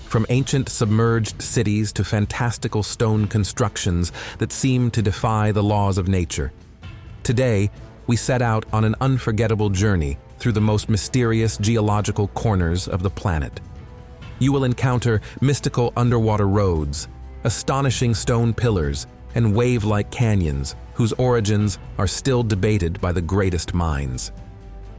from ancient submerged cities to fantastical stone constructions that seem to defy the laws of nature. Today, we set out on an unforgettable journey through the most mysterious geological corners of the planet. You will encounter mystical underwater roads, astonishing stone pillars, and wave-like canyons whose origins are still debated by the greatest minds.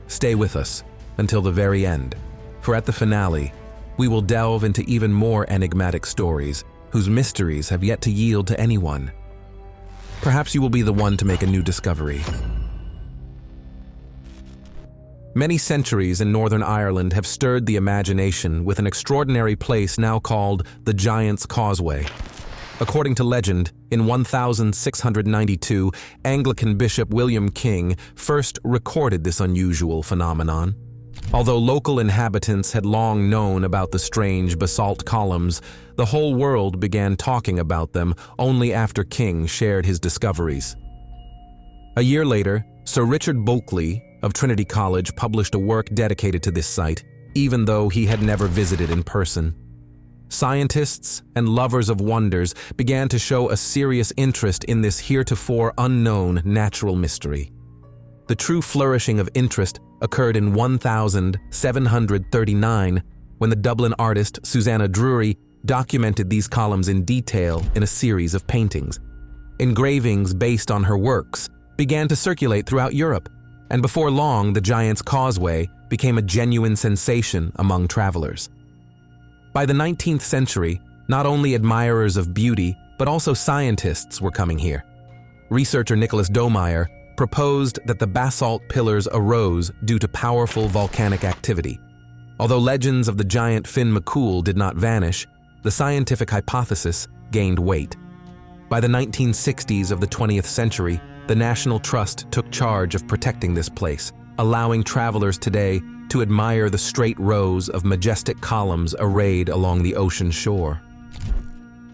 Stay with us until the very end, for at the finale, we will delve into even more enigmatic stories whose mysteries have yet to yield to anyone. Perhaps you will be the one to make a new discovery. Many centuries in Northern Ireland have stirred the imagination with an extraordinary place now called the Giant's Causeway. According to legend, in 1692, Anglican Bishop William King first recorded this unusual phenomenon. Although local inhabitants had long known about the strange basalt columns, the whole world began talking about them only after King shared his discoveries. A year later, Sir Richard Bulkeley of Trinity College published a work dedicated to this site, even though he had never visited in person. Scientists and lovers of wonders began to show a serious interest in this heretofore unknown natural mystery. The true flourishing of interest occurred in 1739 when the Dublin artist Susanna Drury documented these columns in detail in a series of paintings. Engravings based on her works began to circulate throughout Europe, and before long the Giant's Causeway became a genuine sensation among travelers. By the 19th century, not only admirers of beauty, but also scientists were coming here. Researcher Nicholas Domeyer proposed that the basalt pillars arose due to powerful volcanic activity. Although legends of the giant Finn McCool did not vanish, the scientific hypothesis gained weight. By the 1960s of the 20th century, the National Trust took charge of protecting this place, allowing travelers today to admire the straight rows of majestic columns arrayed along the ocean shore.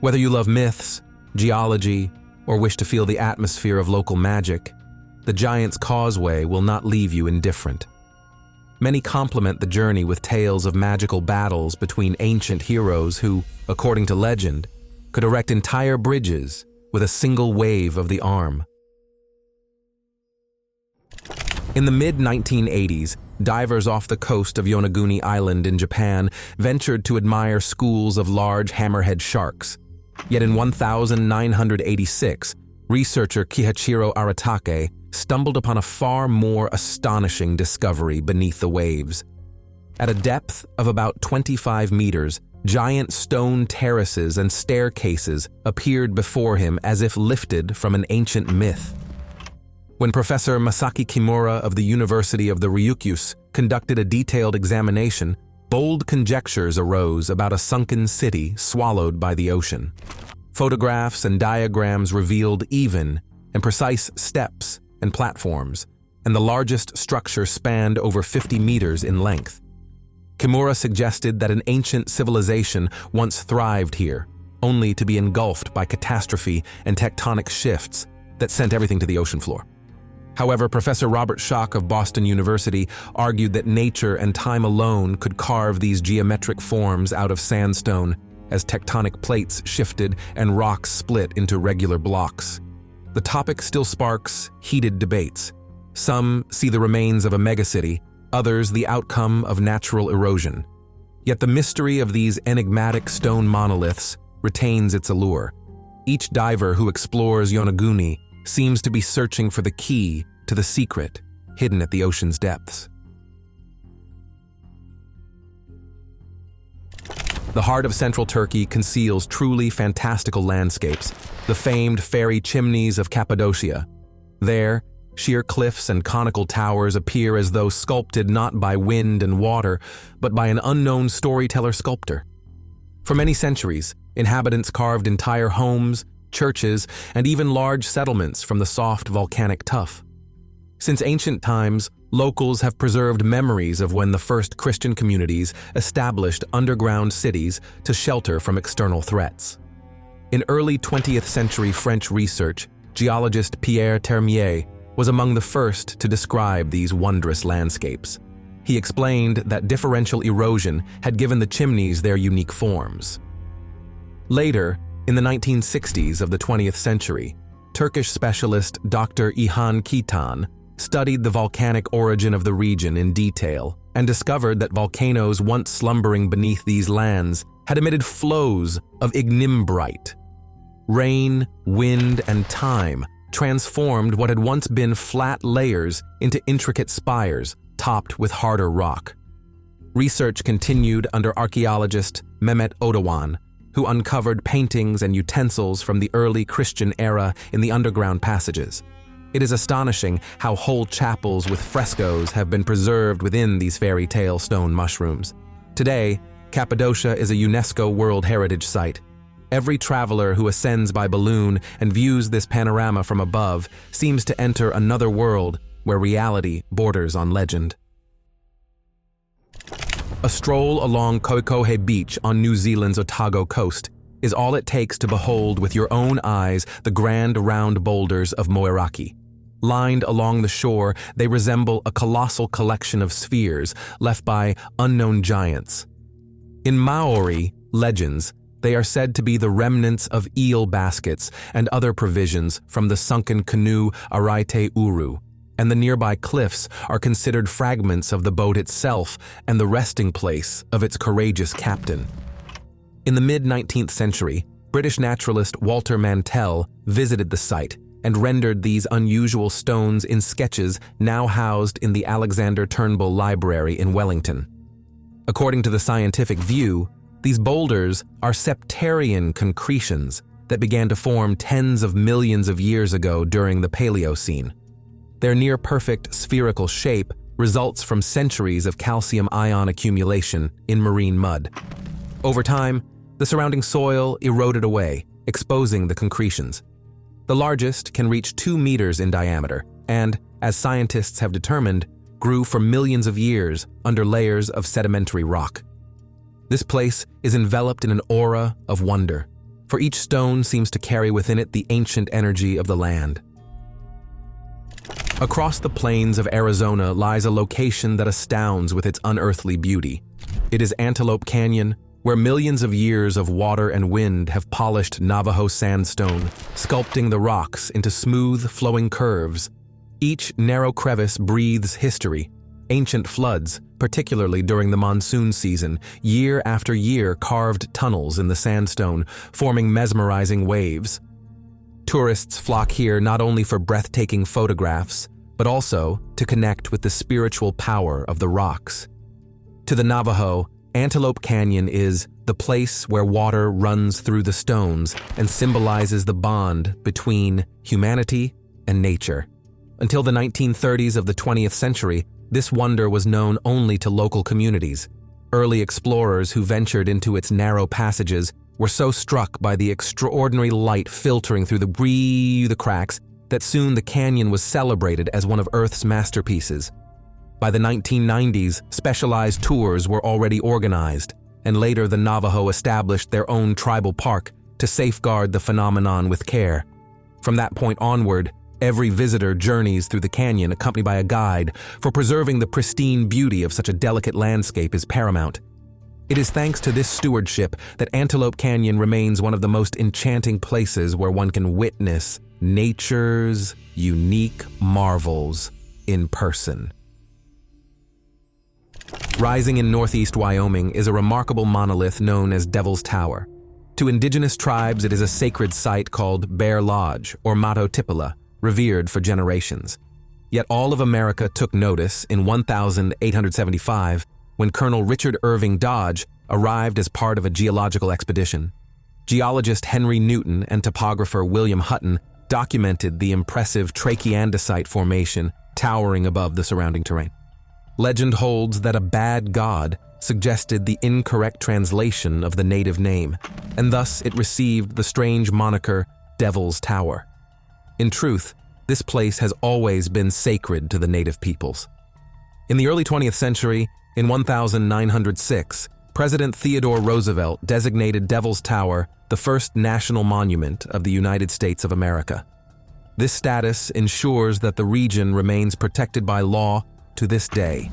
Whether you love myths, geology, or wish to feel the atmosphere of local magic, the Giant's Causeway will not leave you indifferent. Many compliment the journey with tales of magical battles between ancient heroes who, according to legend, could erect entire bridges with a single wave of the arm. In the mid-1980s, divers off the coast of Yonaguni Island in Japan ventured to admire schools of large hammerhead sharks. Yet in 1986, researcher Kihachiro Aratake stumbled upon a far more astonishing discovery beneath the waves. At a depth of about 25 meters, giant stone terraces and staircases appeared before him as if lifted from an ancient myth. When Professor Masaki Kimura of the University of the Ryukyus conducted a detailed examination, bold conjectures arose about a sunken city swallowed by the ocean. Photographs and diagrams revealed even and precise steps and platforms, and the largest structure spanned over 50 meters in length. Kimura suggested that an ancient civilization once thrived here, only to be engulfed by catastrophe and tectonic shifts that sent everything to the ocean floor. However, Professor Robert Schoch of Boston University argued that nature and time alone could carve these geometric forms out of sandstone as tectonic plates shifted and rocks split into regular blocks. The topic still sparks heated debates. Some see the remains of a megacity, others the outcome of natural erosion. Yet the mystery of these enigmatic stone monoliths retains its allure. Each diver who explores Yonaguni seems to be searching for the key to the secret hidden at the ocean's depths. The heart of central Turkey conceals truly fantastical landscapes, the famed fairy chimneys of Cappadocia. There, sheer cliffs and conical towers appear as though sculpted not by wind and water, but by an unknown storyteller-sculptor. For many centuries, inhabitants carved entire homes, churches, and even large settlements from the soft volcanic tuff. Since ancient times, locals have preserved memories of when the first Christian communities established underground cities to shelter from external threats. In early 20th century French research, geologist Pierre Termier was among the first to describe these wondrous landscapes. He explained that differential erosion had given the chimneys their unique forms. Later, in the 1960s of the 20th century, Turkish specialist Dr. İlhan Kitan studied the volcanic origin of the region in detail and discovered that volcanoes once slumbering beneath these lands had emitted flows of ignimbrite. Rain, wind, and time transformed what had once been flat layers into intricate spires topped with harder rock. Research continued under archaeologist Mehmet Odawan, who uncovered paintings and utensils from the early Christian era in the underground passages. It is astonishing how whole chapels with frescoes have been preserved within these fairy tale stone mushrooms. Today, Cappadocia is a UNESCO World Heritage Site. Every traveler who ascends by balloon and views this panorama from above seems to enter another world where reality borders on legend. A stroll along Koikohe Beach on New Zealand's Otago coast is all it takes to behold with your own eyes the grand round boulders of Moeraki. Lined along the shore, they resemble a colossal collection of spheres left by unknown giants. In Maori legends, they are said to be the remnants of eel baskets and other provisions from the sunken canoe Araite Uru, and the nearby cliffs are considered fragments of the boat itself and the resting place of its courageous captain. In the mid-19th century, British naturalist Walter Mantell visited the site and rendered these unusual stones in sketches now housed in the Alexander Turnbull Library in Wellington. According to the scientific view, these boulders are septarian concretions that began to form tens of millions of years ago during the Paleocene. Their near-perfect spherical shape results from centuries of calcium ion accumulation in marine mud. Over time, the surrounding soil eroded away, exposing the concretions. The largest can reach 2 meters in diameter and, as scientists have determined, grew for millions of years under layers of sedimentary rock. This place is enveloped in an aura of wonder, for each stone seems to carry within it the ancient energy of the land. Across the plains of Arizona lies a location that astounds with its unearthly beauty. It is Antelope Canyon, where millions of years of water and wind have polished Navajo sandstone, sculpting the rocks into smooth, flowing curves. Each narrow crevice breathes history. Ancient floods, particularly during the monsoon season, year after year carved tunnels in the sandstone, forming mesmerizing waves. Tourists flock here not only for breathtaking photographs, but also to connect with the spiritual power of the rocks. To the Navajo, Antelope Canyon is the place where water runs through the stones and symbolizes the bond between humanity and nature. Until the 1930s of the 20th century, this wonder was known only to local communities. Early explorers who ventured into its narrow passages were so struck by the extraordinary light filtering through the cracks that soon the canyon was celebrated as one of Earth's masterpieces. By the 1990s, specialized tours were already organized, and later the Navajo established their own tribal park to safeguard the phenomenon with care. From that point onward, every visitor journeys through the canyon accompanied by a guide, for preserving the pristine beauty of such a delicate landscape is paramount. It is thanks to this stewardship that Antelope Canyon remains one of the most enchanting places where one can witness nature's unique marvels in person. Rising in northeast Wyoming is a remarkable monolith known as Devil's Tower. To indigenous tribes, it is a sacred site called Bear Lodge or Mato Tipala, revered for generations. Yet all of America took notice in 1875 when Colonel Richard Irving Dodge arrived as part of a geological expedition. Geologist Henry Newton and topographer William Hutton documented the impressive trachyandesite formation towering above the surrounding terrain. Legend holds that a bad god suggested the incorrect translation of the native name, and thus it received the strange moniker Devil's Tower. In truth, this place has always been sacred to the native peoples. In the early 20th century, in 1906, President Theodore Roosevelt designated Devil's Tower the first national monument of the United States of America. This status ensures that the region remains protected by law to this day.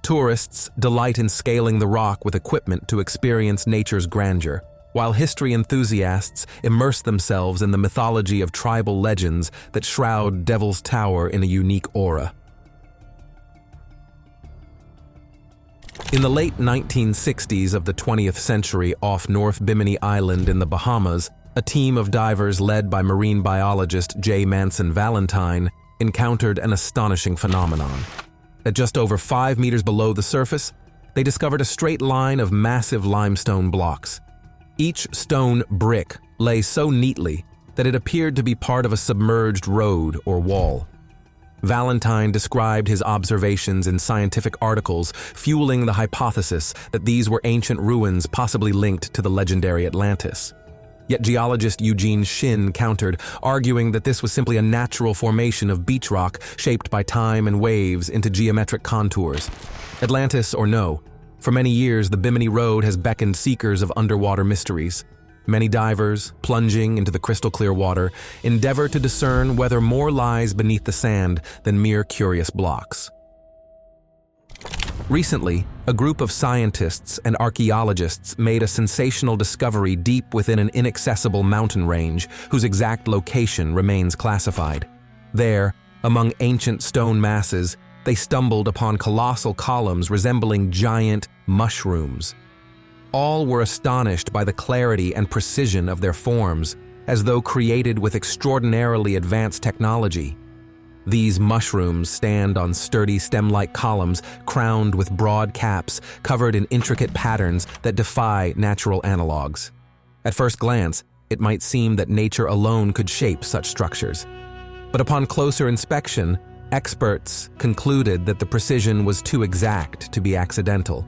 Tourists delight in scaling the rock with equipment to experience nature's grandeur, while history enthusiasts immerse themselves in the mythology of tribal legends that shroud Devil's Tower in a unique aura. In the late 1960s of the 20th century, off North Bimini Island in the Bahamas, a team of divers led by marine biologist J. Manson Valentine encountered an astonishing phenomenon. At just over 5 meters below the surface, they discovered a straight line of massive limestone blocks. Each stone brick lay so neatly that it appeared to be part of a submerged road or wall. Valentine described his observations in scientific articles, fueling the hypothesis that these were ancient ruins possibly linked to the legendary Atlantis. Yet geologist Eugene Shin countered, arguing that this was simply a natural formation of beach rock shaped by time and waves into geometric contours. Atlantis or no, for many years the Bimini Road has beckoned seekers of underwater mysteries. Many divers, plunging into the crystal-clear water, endeavor to discern whether more lies beneath the sand than mere curious blocks. Recently, a group of scientists and archaeologists made a sensational discovery deep within an inaccessible mountain range whose exact location remains classified. There, among ancient stone masses, they stumbled upon colossal columns resembling giant mushrooms. All were astonished by the clarity and precision of their forms, as though created with extraordinarily advanced technology. These mushrooms stand on sturdy stem-like columns crowned with broad caps covered in intricate patterns that defy natural analogs. At first glance, it might seem that nature alone could shape such structures. But upon closer inspection, experts concluded that the precision was too exact to be accidental.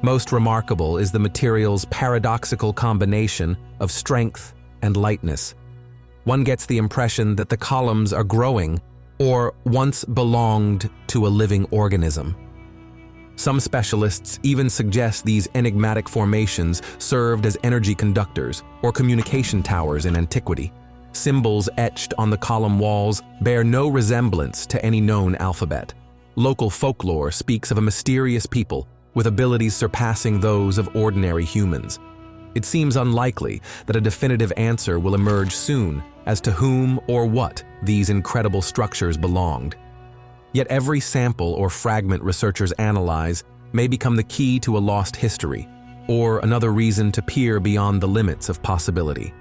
Most remarkable is the material's paradoxical combination of strength and lightness. One gets the impression that the columns are growing or once belonged to a living organism. Some specialists even suggest these enigmatic formations served as energy conductors or communication towers in antiquity. Symbols etched on the column walls bear no resemblance to any known alphabet. Local folklore speaks of a mysterious people with abilities surpassing those of ordinary humans. It seems unlikely that a definitive answer will emerge soon as to whom or what these incredible structures belonged. Yet every sample or fragment researchers analyze may become the key to a lost history, or another reason to peer beyond the limits of possibility.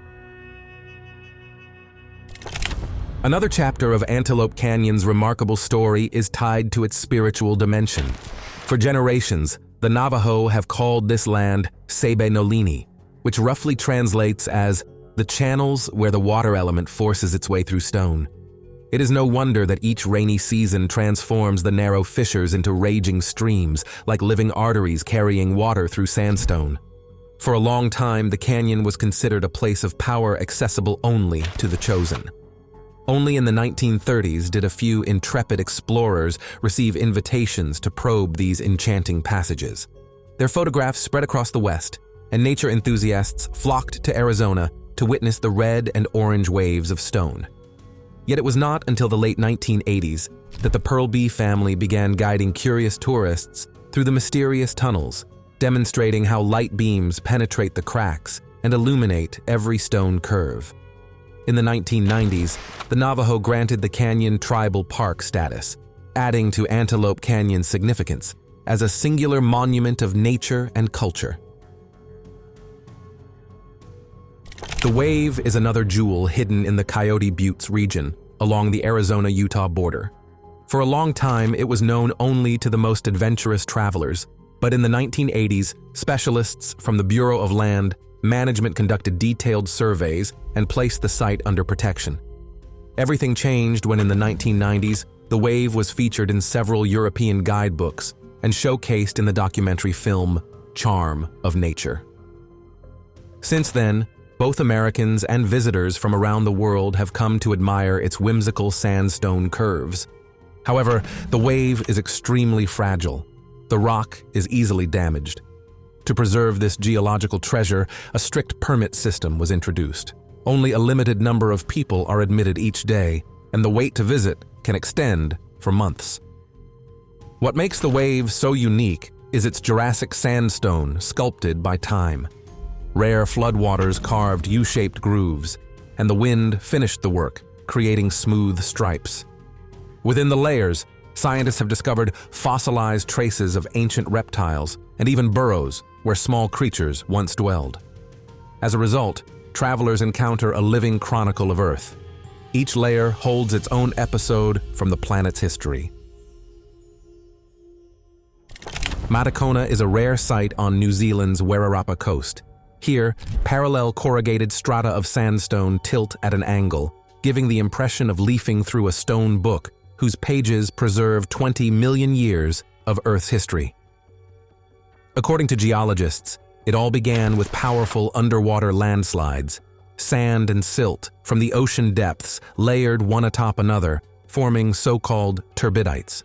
Another chapter of Antelope Canyon's remarkable story is tied to its spiritual dimension. For generations, the Navajo have called this land Sebe Nolini, which roughly translates as the channels where the water element forces its way through stone. It is no wonder that each rainy season transforms the narrow fissures into raging streams, like living arteries carrying water through sandstone. For a long time, the canyon was considered a place of power accessible only to the chosen. Only in the 1930s did a few intrepid explorers receive invitations to probe these enchanting passages. Their photographs spread across the West, and nature enthusiasts flocked to Arizona to witness the red and orange waves of stone. Yet it was not until the late 1980s that the Pearl Bee family began guiding curious tourists through the mysterious tunnels, demonstrating how light beams penetrate the cracks and illuminate every stone curve. In the 1990s, the Navajo granted the canyon tribal park status, adding to Antelope Canyon's significance as a singular monument of nature and culture. The Wave is another jewel hidden in the Coyote Buttes region, along the Arizona-Utah border. For a long time, it was known only to the most adventurous travelers, but in the 1980s, specialists from the Bureau of Land Management conducted detailed surveys and placed the site under protection. Everything changed when in the 1990s, the Wave was featured in several European guidebooks and showcased in the documentary film Charm of Nature. Since then, both Americans and visitors from around the world have come to admire its whimsical sandstone curves. However, the Wave is extremely fragile. The rock is easily damaged. To preserve this geological treasure, a strict permit system was introduced. Only a limited number of people are admitted each day, and the wait to visit can extend for months. What makes the wave so unique is its Jurassic sandstone sculpted by time. Rare floodwaters carved U-shaped grooves, and the wind finished the work, creating smooth stripes. Within the layers, scientists have discovered fossilized traces of ancient reptiles and even burrows where small creatures once dwelled. As a result, travelers encounter a living chronicle of Earth. Each layer holds its own episode from the planet's history. Matakona is a rare site on New Zealand's Wairarapa coast. Here, parallel corrugated strata of sandstone tilt at an angle, giving the impression of leafing through a stone book whose pages preserve 20 million years of Earth's history. According to geologists, it all began with powerful underwater landslides. Sand and silt from the ocean depths layered one atop another, forming so-called turbidites.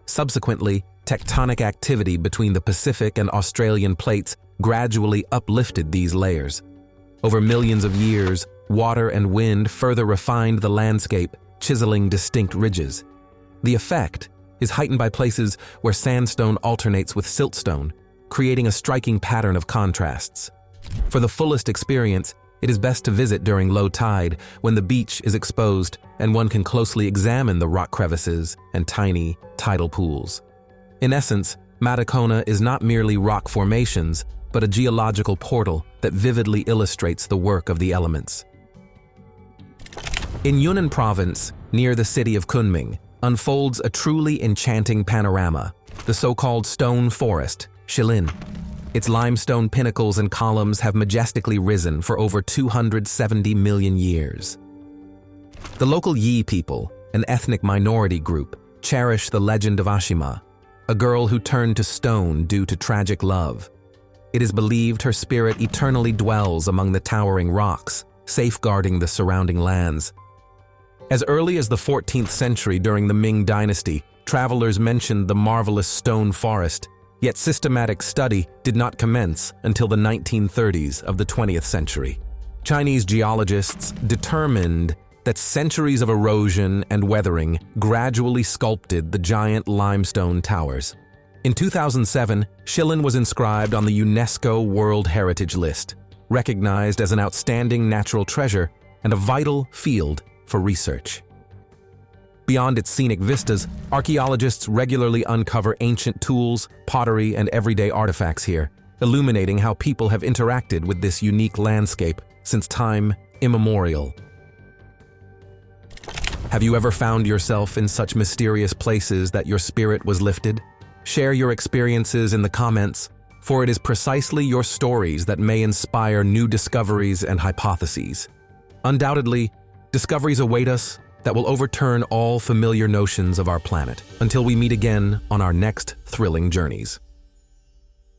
Subsequently, tectonic activity between the Pacific and Australian plates gradually uplifted these layers. Over millions of years, water and wind further refined the landscape, chiseling distinct ridges. The effect is heightened by places where sandstone alternates with siltstone, creating a striking pattern of contrasts. For the fullest experience, it is best to visit during low tide, when the beach is exposed and one can closely examine the rock crevices and tiny tidal pools. In essence, Matakona is not merely rock formations, but a geological portal that vividly illustrates the work of the elements. In Yunnan province, near the city of Kunming, unfolds a truly enchanting panorama, the so-called stone forest, Shilin. Its limestone pinnacles and columns have majestically risen for over 270 million years. The local Yi people, an ethnic minority group, cherish the legend of Ashima, a girl who turned to stone due to tragic love. It is believed her spirit eternally dwells among the towering rocks, safeguarding the surrounding lands. As early as the 14th century during the Ming Dynasty, travelers mentioned the marvelous stone forest, yet systematic study did not commence until the 1930s of the 20th century. Chinese geologists determined that centuries of erosion and weathering gradually sculpted the giant limestone towers. In 2007, Shilin was inscribed on the UNESCO World Heritage List, recognized as an outstanding natural treasure and a vital field for research. Beyond its scenic vistas, archaeologists regularly uncover ancient tools, pottery, and everyday artifacts here, illuminating how people have interacted with this unique landscape since time immemorial. Have you ever found yourself in such mysterious places that your spirit was lifted? Share your experiences in the comments, for it is precisely your stories that may inspire new discoveries and hypotheses. Undoubtedly, discoveries await us that will overturn all familiar notions of our planet, until we meet again on our next thrilling journeys.